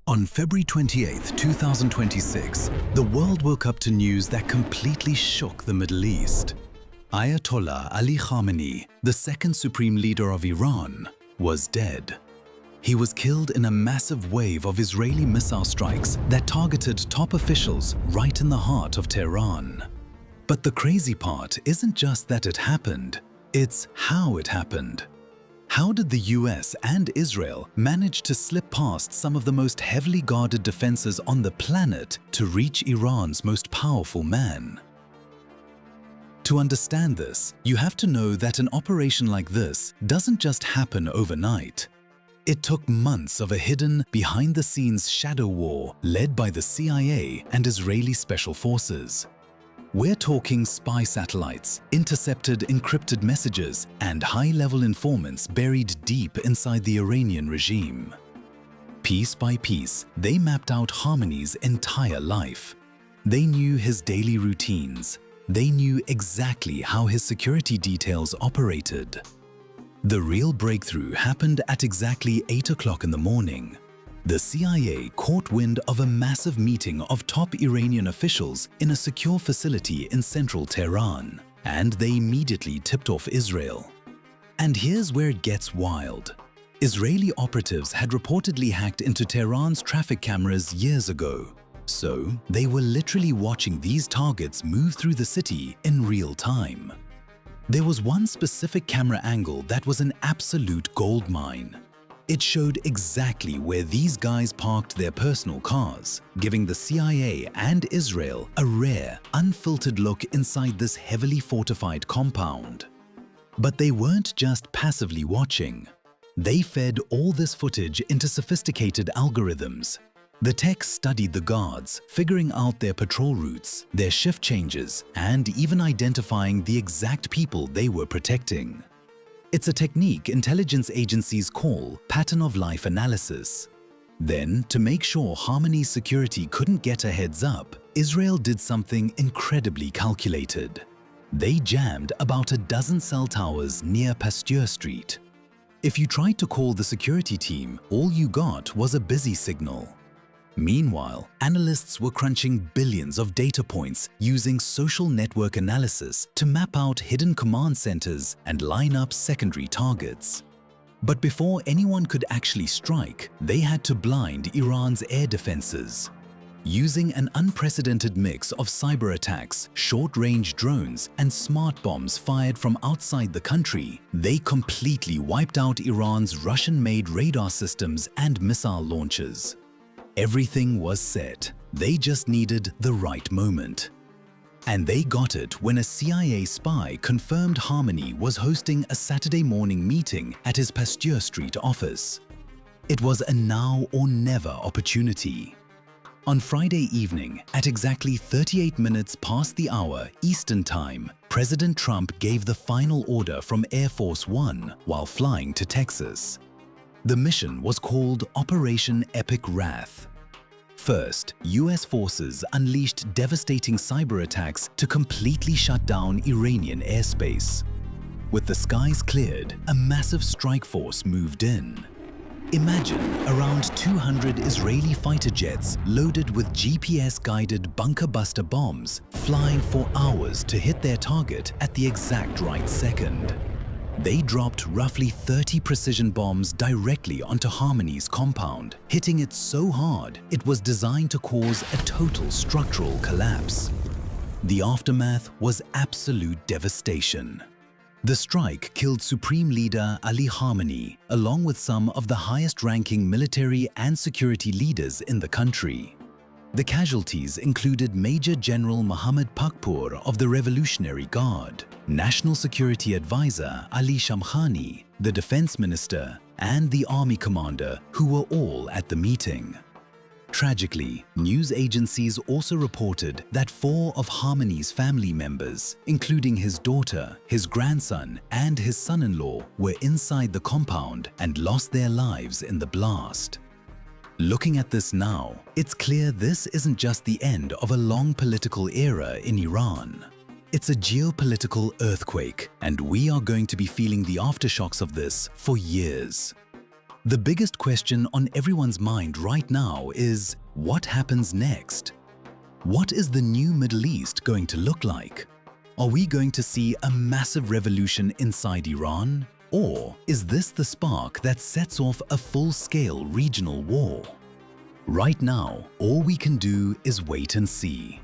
On February 28, 2026, the world woke up to news that completely shook the Middle East. Ayatollah Ali Khamenei, the second supreme leader of Iran, was dead. He was killed in a massive wave of Israeli missile strikes that targeted top officials right in the heart of Tehran. But the crazy part isn't just that it happened, it's how it happened. How did the US and Israel manage to slip past some of the most heavily guarded defenses on the planet to reach Iran's most powerful man? To understand this, you have to know that an operation like this doesn't just happen overnight. It took months of a hidden, behind-the-scenes shadow war led by the CIA and Israeli special forces. We're talking spy satellites, intercepted encrypted messages, and high-level informants buried deep inside the Iranian regime. Piece by piece, they mapped out Khamenei's entire life. They knew his daily routines. They knew exactly how his security details operated. The real breakthrough happened at exactly 8 o'clock in the morning. The CIA caught wind of a massive meeting of top Iranian officials in a secure facility in central Tehran, and they immediately tipped off Israel. And here's where it gets wild. Israeli operatives had reportedly hacked into Tehran's traffic cameras years ago, so they were literally watching these targets move through the city in real time. There was one specific camera angle that was an absolute goldmine. It showed exactly where these guys parked their personal cars, giving the CIA and Israel a rare, unfiltered look inside this heavily fortified compound. But they weren't just passively watching. They fed all this footage into sophisticated algorithms. The tech studied the guards, figuring out their patrol routes, their shift changes, and even identifying the exact people they were protecting. It's a technique intelligence agencies call pattern of life analysis. Then, to make sure Khamenei's security couldn't get a heads up, Israel did something incredibly calculated. They jammed about a dozen cell towers near Pasteur Street. If you tried to call the security team, all you got was a busy signal. Meanwhile, analysts were crunching billions of data points using social network analysis to map out hidden command centers and line up secondary targets. But before anyone could actually strike, they had to blind Iran's air defenses. Using an unprecedented mix of cyber attacks, short-range drones, and smart bombs fired from outside the country, they completely wiped out Iran's Russian-made radar systems and missile launchers. Everything was set. They just needed the right moment. And they got it when a CIA spy confirmed Khamenei was hosting a Saturday morning meeting at his Pasteur Street office. It was a now or never opportunity. On Friday evening, at exactly 38 minutes past the hour Eastern Time, President Trump gave the final order from Air Force One while flying to Texas. The mission was called Operation Epic Wrath. First, US forces unleashed devastating cyber attacks to completely shut down Iranian airspace. With the skies cleared, a massive strike force moved in. Imagine around 200 Israeli fighter jets loaded with GPS-guided bunker-buster bombs flying for hours to hit their target at the exact right second. They dropped roughly 30 precision bombs directly onto Khamenei's compound, hitting it so hard it was designed to cause a total structural collapse. The aftermath was absolute devastation. The strike killed Supreme Leader Ali Khamenei, along with some of the highest-ranking military and security leaders in the country. The casualties included Major General Mohammad Pakpour of the Revolutionary Guard, National Security Advisor Ali Shamkhani, the Defense Minister, and the Army Commander, who were all at the meeting. Tragically, news agencies also reported that 4 of Khamenei's family members, including his daughter, his grandson, and his son-in-law, were inside the compound and lost their lives in the blast. Looking at this now, it's clear this isn't just the end of a long political era in Iran. It's a geopolitical earthquake, and we are going to be feeling the aftershocks of this for years. The biggest question on everyone's mind right now is, what happens next? What is the new Middle East going to look like? Are we going to see a massive revolution inside Iran? Or is this the spark that sets off a full-scale regional war? Right now, all we can do is wait and see.